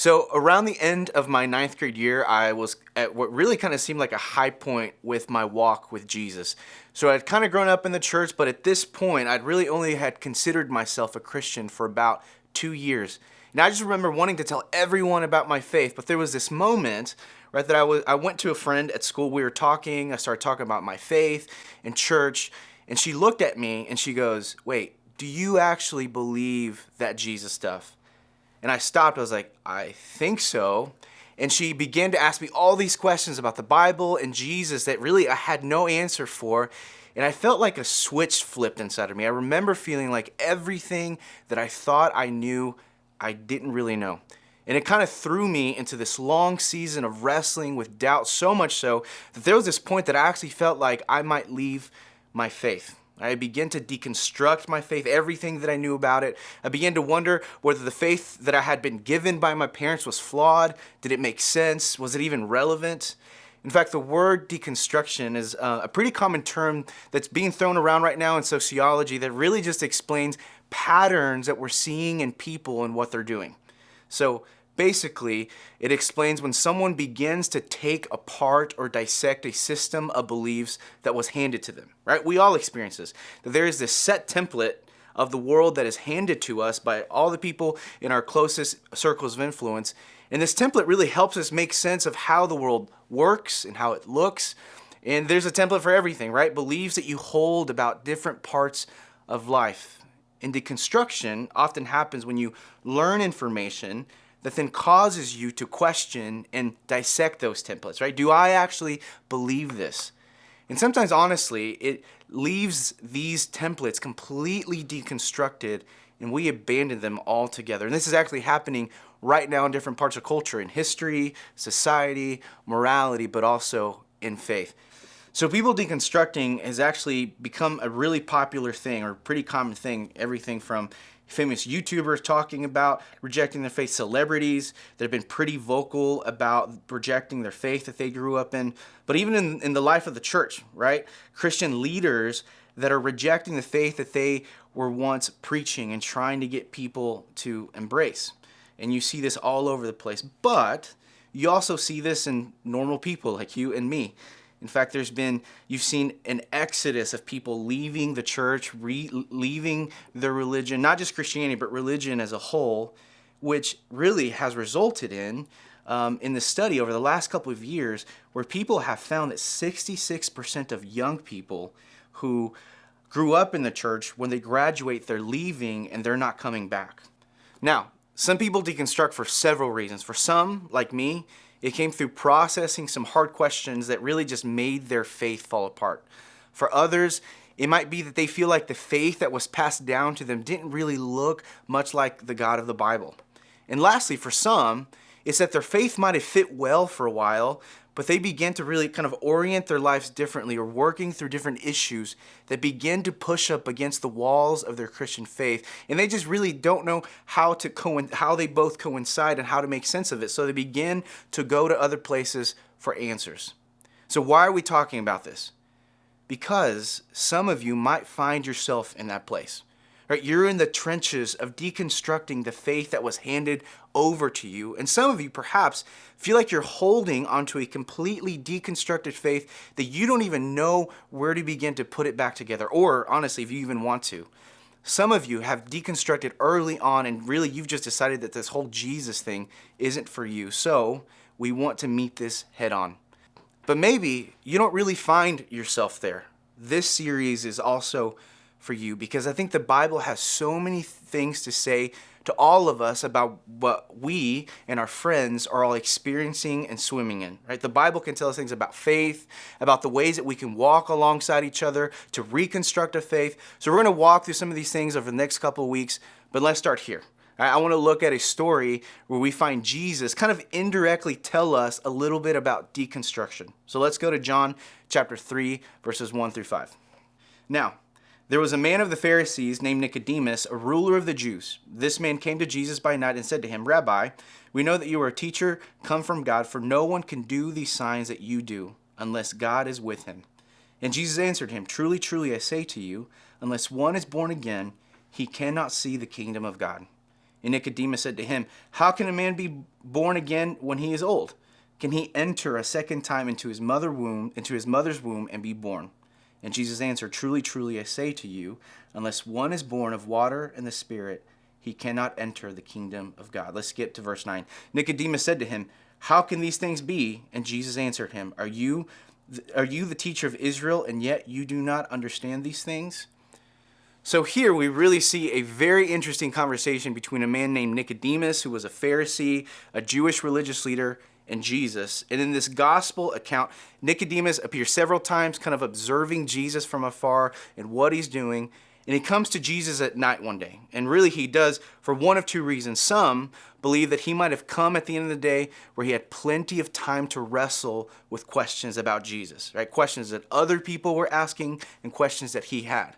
So around the end of my ninth grade year, I was at what really kind of seemed like a high point with my walk with Jesus. So I'd kind of grown up in the church, but at this point, I'd really only had considered myself a Christian for about 2 years. And I just remember wanting to tell everyone about my faith, but there was this moment, right, that I went to a friend at school. We were talking. I started talking about my faith and church, and she looked at me and she goes, "Wait, do you actually believe that Jesus stuff?" And I stopped. I was like, "I think so." And she began to ask me all these questions about the Bible and Jesus that really I had no answer for. And I felt like a switch flipped inside of me. I remember feeling like everything that I thought I knew, I didn't really know. And it kind of threw me into this long season of wrestling with doubt, so much so that there was this point that I actually felt like I might leave my faith. I began to deconstruct my faith, everything that I knew about it. I began to wonder whether the faith that I had been given by my parents was flawed. Did it make sense? Was it even relevant? In fact, the word deconstruction is a pretty common term that's being thrown around right now in sociology that really just explains patterns that we're seeing in people and what they're doing. So basically, it explains when someone begins to take apart or dissect a system of beliefs that was handed to them, right? We all experience this, that there is this set template of the world that is handed to us by all the people in our closest circles of influence. And this template really helps us make sense of how the world works and how it looks. And there's a template for everything, right? Beliefs that you hold about different parts of life. And deconstruction often happens when you learn information that then causes you to question and dissect those templates, right? Do I actually believe this? And sometimes, honestly, it leaves these templates completely deconstructed and we abandon them altogether. And this is actually happening right now in different parts of culture, in history, society, morality, but also in faith. So people deconstructing has actually become a really popular thing or pretty common thing. Everything from famous YouTubers talking about rejecting their faith, celebrities that have been pretty vocal about rejecting their faith that they grew up in, but even in the life of the church, right? Christian leaders that are rejecting the faith that they were once preaching and trying to get people to embrace. And you see this all over the place, but you also see this in normal people like you and me. In fact, you've seen an exodus of people leaving the church, leaving their religion, not just Christianity, but religion as a whole, which really has resulted in the study over the last couple of years, where people have found that 66% of young people who grew up in the church, when they graduate, they're leaving and they're not coming back. Now, some people deconstruct for several reasons. For some, like me, it came through processing some hard questions that really just made their faith fall apart. For others, it might be that they feel like the faith that was passed down to them didn't really look much like the God of the Bible. And lastly, for some, it's that their faith might have fit well for a while, but they begin to really kind of orient their lives differently or working through different issues that begin to push up against the walls of their Christian faith. And they just really don't know how they both coincide and how to make sense of it. So they begin to go to other places for answers. So why are we talking about this? Because some of you might find yourself in that place. Right? You're in the trenches of deconstructing the faith that was handed over to you. And some of you perhaps feel like you're holding onto a completely deconstructed faith that you don't even know where to begin to put it back together. Or honestly, if you even want to. Some of you have deconstructed early on and really you've just decided that this whole Jesus thing isn't for you. So we want to meet this head on. But maybe you don't really find yourself there. This series is also for you because I think the Bible has so many things to say to all of us about what we and our friends are all experiencing and swimming in, right? The Bible can tell us things about faith, about the ways that we can walk alongside each other to reconstruct a faith. So we're going to walk through some of these things over the next couple of weeks, but let's start here. I want to look at a story where we find Jesus kind of indirectly tell us a little bit about deconstruction. So let's go to John chapter 3, verses 1 through 5. Now, there was a man of the Pharisees named Nicodemus, a ruler of the Jews. This man came to Jesus by night and said to him, "Rabbi, we know that you are a teacher come from God, for no one can do these signs that you do unless God is with him." And Jesus answered him, "Truly, truly, I say to you, unless one is born again, he cannot see the kingdom of God." And Nicodemus said to him, "How can a man be born again when he is old? Can he enter a second time into his mother's womb and be born?" And Jesus answered, "Truly, truly, I say to you, unless one is born of water and the Spirit, he cannot enter the kingdom of God." Let's skip to verse 9. Nicodemus said to him, "How can these things be?" And Jesus answered him, Are you the teacher of Israel, and yet you do not understand these things?" So here we really see a very interesting conversation between a man named Nicodemus, who was a Pharisee, a Jewish religious leader, and Jesus. And in this gospel account, Nicodemus appears several times, kind of observing Jesus from afar and what he's doing. And he comes to Jesus at night one day. And really he does for one of two reasons. Some believe that he might have come at the end of the day where he had plenty of time to wrestle with questions about Jesus, right? Questions that other people were asking and questions that he had.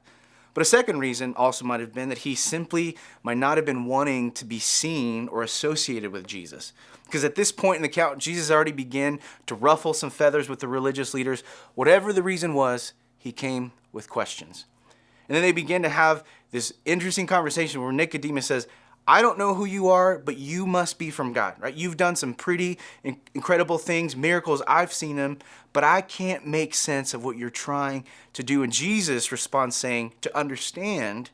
But a second reason also might have been that he simply might not have been wanting to be seen or associated with Jesus. Because at this point in the account, Jesus already began to ruffle some feathers with the religious leaders. Whatever the reason was, he came with questions. And then they began to have this interesting conversation where Nicodemus says, "I don't know who you are, but you must be from God," right? "You've done some pretty incredible things, miracles, I've seen them, but I can't make sense of what you're trying to do." And Jesus responds saying, "To understand,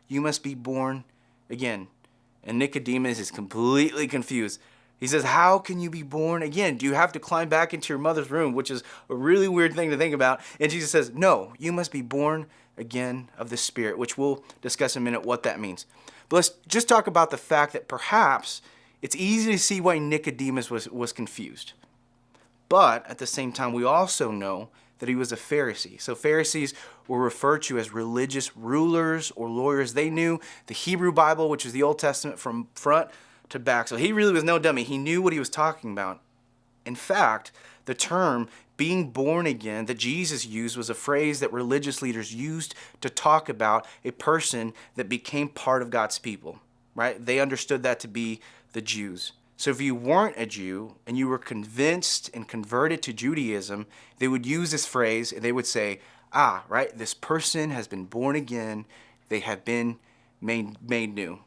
you must be born again." And Nicodemus is completely confused. He says, "How can you be born again? Do you have to climb back into your mother's womb?" Which is a really weird thing to think about. And Jesus says, "No, you must be born again of the Spirit," which we'll discuss in a minute what that means. But let's just talk about the fact that perhaps it's easy to see why Nicodemus was confused. But at the same time, we also know that he was a Pharisee. So Pharisees were referred to as religious rulers or lawyers. They knew the Hebrew Bible, which is the Old Testament, from front to back. So he really was no dummy. He knew what he was talking about. In fact, the term being born again that Jesus used was a phrase that religious leaders used to talk about a person that became part of God's people, right? They understood that to be the Jews. So if you weren't a Jew and you were convinced and converted to Judaism, they would use this phrase and they would say, right, this person has been born again. They have been made new.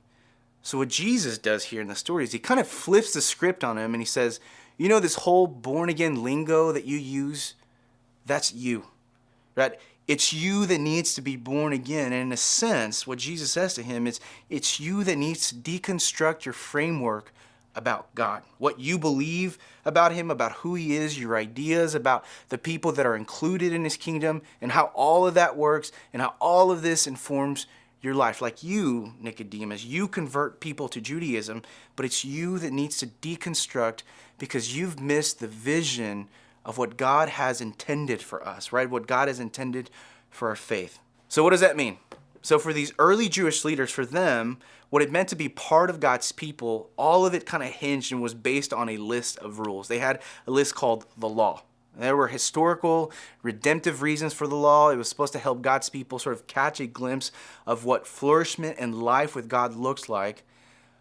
So what Jesus does here in the story is he kind of flips the script on him and he says, "You know, this whole born again lingo that you use, that's you, right? It's you that needs to be born again." And in a sense, what Jesus says to him is, it's you that needs to deconstruct your framework about God, what you believe about him, about who he is, your ideas about the people that are included in his kingdom, and how all of that works, and how all of this informs your life. Like you, Nicodemus, you convert people to Judaism, but it's you that needs to deconstruct because you've missed the vision of what God has intended for us, right? What God has intended for our faith. So what does that mean? So for these early Jewish leaders, for them, what it meant to be part of God's people, all of it kind of hinged and was based on a list of rules. They had a list called the law. There were historical, redemptive reasons for the law. It was supposed to help God's people sort of catch a glimpse of what flourishment and life with God looks like.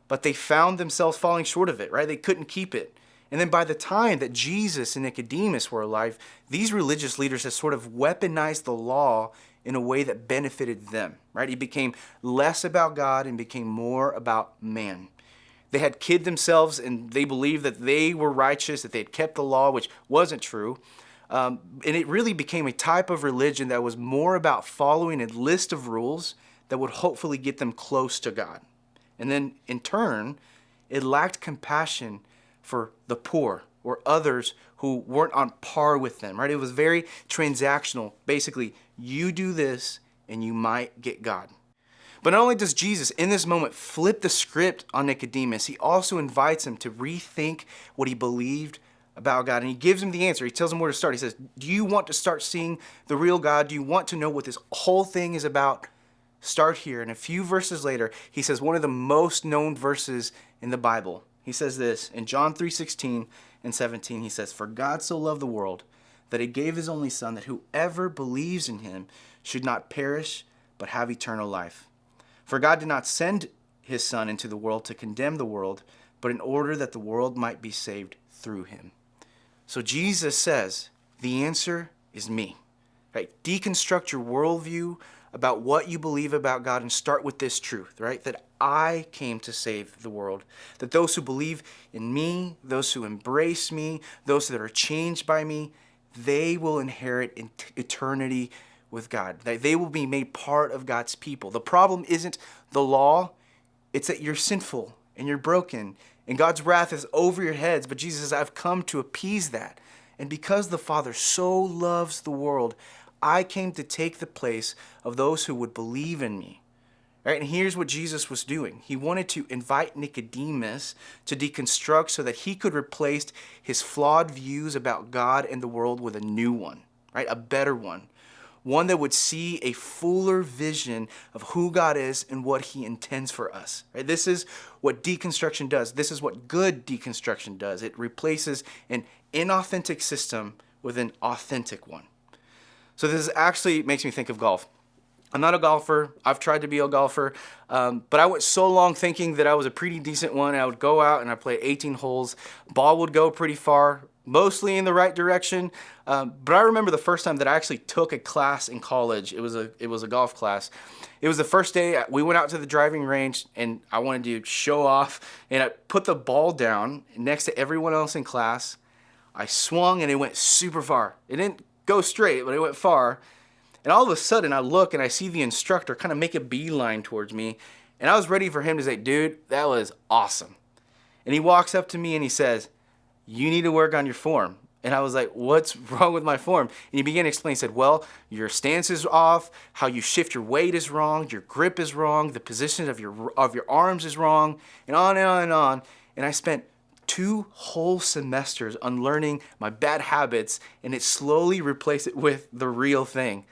But they found themselves falling short of it, right? They couldn't keep it. And then by the time that Jesus and Nicodemus were alive, these religious leaders had sort of weaponized the law in a way that benefited them, right? It became less about God and became more about man. They had kid themselves and they believed that they were righteous, that they had kept the law, which wasn't true. And it really became a type of religion that was more about following a list of rules that would hopefully get them close to God. And then in turn, it lacked compassion for the poor or others who weren't on par with them, right? It was very transactional. Basically, you do this and you might get God. But not only does Jesus in this moment flip the script on Nicodemus, he also invites him to rethink what he believed about God. And he gives him the answer. He tells him where to start. He says, do you want to start seeing the real God? Do you want to know what this whole thing is about? Start here. And a few verses later, he says one of the most known verses in the Bible. He says this in John 3:16 and 17. He says, "For God so loved the world that he gave his only son, that whoever believes in him should not perish but have eternal life. For God did not send his son into the world to condemn the world, but in order that the world might be saved through him." So Jesus says, the answer is me. Right? Deconstruct your worldview about what you believe about God and start with this truth, right? That I came to save the world. That those who believe in me, those who embrace me, those that are changed by me, they will inherit eternity with God. That they will be made part of God's people. The problem isn't the law, it's that you're sinful and you're broken and God's wrath is over your heads. But Jesus says, I've come to appease that. And because the Father so loves the world, I came to take the place of those who would believe in me. All right, and here's what Jesus was doing. He wanted to invite Nicodemus to deconstruct so that he could replace his flawed views about God and the world with a new one, right? A better one. One that would see a fuller vision of who God is and what he intends for us. Right? This is what deconstruction does. This is what good deconstruction does. It replaces an inauthentic system with an authentic one. So this actually makes me think of golf. I'm not a golfer. I've tried to be a golfer, but I went so long thinking that I was a pretty decent one. I would go out and I'd play 18 holes. Ball would go pretty far, mostly in the right direction. But I remember the first time that I actually took a class in college. It was a golf class. It was the first day we went out to the driving range and I wanted to show off. And I put the ball down next to everyone else in class. I swung and it went super far. It didn't go straight, but it went far. And all of a sudden, I look and I see the instructor kind of make a beeline towards me. And I was ready for him to say, dude, that was awesome. And he walks up to me and he says, you need to work on your form. And I was like, what's wrong with my form? And he began to explain. He said, well, your stance is off. How you shift your weight is wrong. Your grip is wrong. The position of your arms is wrong. And on and on and on. And I spent 2 whole semesters unlearning my bad habits. And it slowly replaced it with the real thing.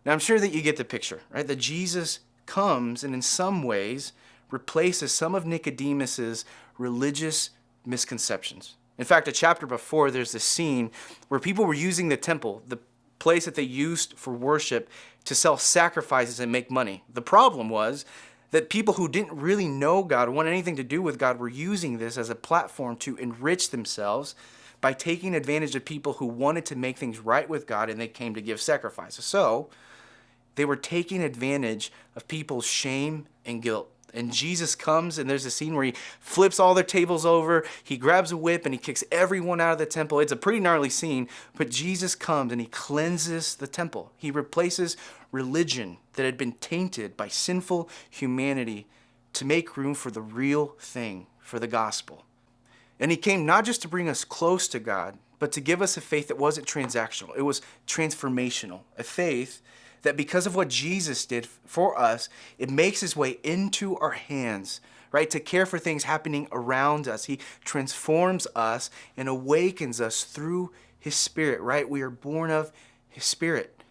Now, I'm sure that you get the picture, right? That Jesus comes and in some ways replaces some of Nicodemus's religious misconceptions. In fact, a chapter before, there's this scene where people were using the temple, the place that they used for worship, to sell sacrifices and make money. The problem was that people who didn't really know God or want anything to do with God were using this as a platform to enrich themselves by taking advantage of people who wanted to make things right with God and they came to give sacrifices. So they were taking advantage of people's shame and guilt. And Jesus comes and there's a scene where he flips all their tables over. He grabs a whip and he kicks everyone out of the temple. It's a pretty gnarly scene, but Jesus comes and he cleanses the temple. He replaces religion that had been tainted by sinful humanity to make room for the real thing, for the gospel. And he came not just to bring us close to God, but to give us a faith that wasn't transactional. It was transformational, a faith that because of what Jesus did for us, it makes his way into our hands, right? To care for things happening around us. He transforms us and awakens us through his Spirit, right? We are born of his Spirit.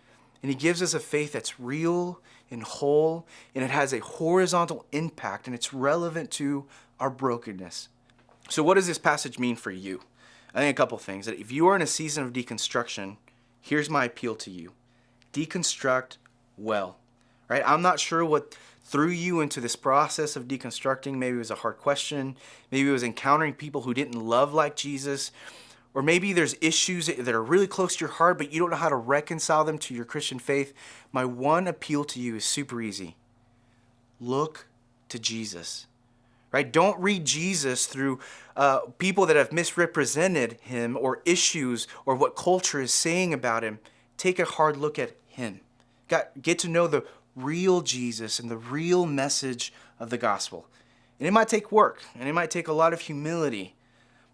And he gives us a faith that's real and whole, and it has a horizontal impact, and it's relevant to our brokenness. So what does this passage mean for you? I think a couple things. That if you are in a season of deconstruction, here's my appeal to you. Deconstruct well, right? I'm not sure what threw you into this process of deconstructing. Maybe it was a hard question. Maybe it was encountering people who didn't love like Jesus. Or maybe there's issues that are really close to your heart, but you don't know how to reconcile them to your Christian faith. My one appeal to you is super easy. Look to Jesus, right? Don't read Jesus through people that have misrepresented him or issues or what culture is saying about him. Take a hard look at him. Get to know the real Jesus and the real message of the gospel. And it might take work, and it might take a lot of humility,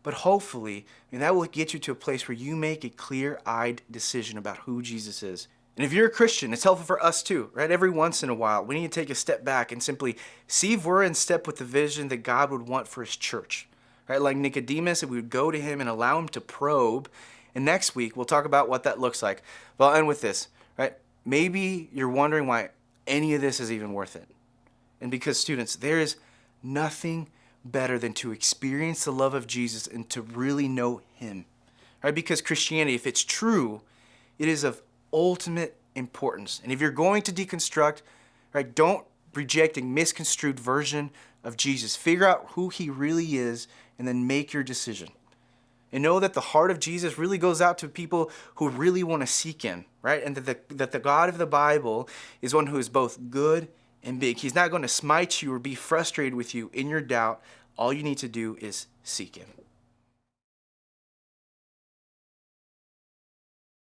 but hopefully, that will get you to a place where you make a clear-eyed decision about who Jesus is. And if you're a Christian, it's helpful for us too, right? Every once in a while, we need to take a step back and simply see if we're in step with the vision that God would want for his church, right? Like Nicodemus, if we would go to him and allow him to probe. And next week, we'll talk about what that looks like. But I'll end with this, right? Maybe you're wondering why any of this is even worth it. And because, students, there is nothing better than to experience the love of Jesus and to really know him, right? Because Christianity, if it's true, it is of ultimate importance. And if you're going to deconstruct, right, don't reject a misconstrued version of Jesus. Figure out who he really is and then make your decision. And know that the heart of Jesus really goes out to people who really want to seek him, right? And that the God of the Bible is one who is both good and big. He's not going to smite you or be frustrated with you in your doubt. All you need to do is seek him.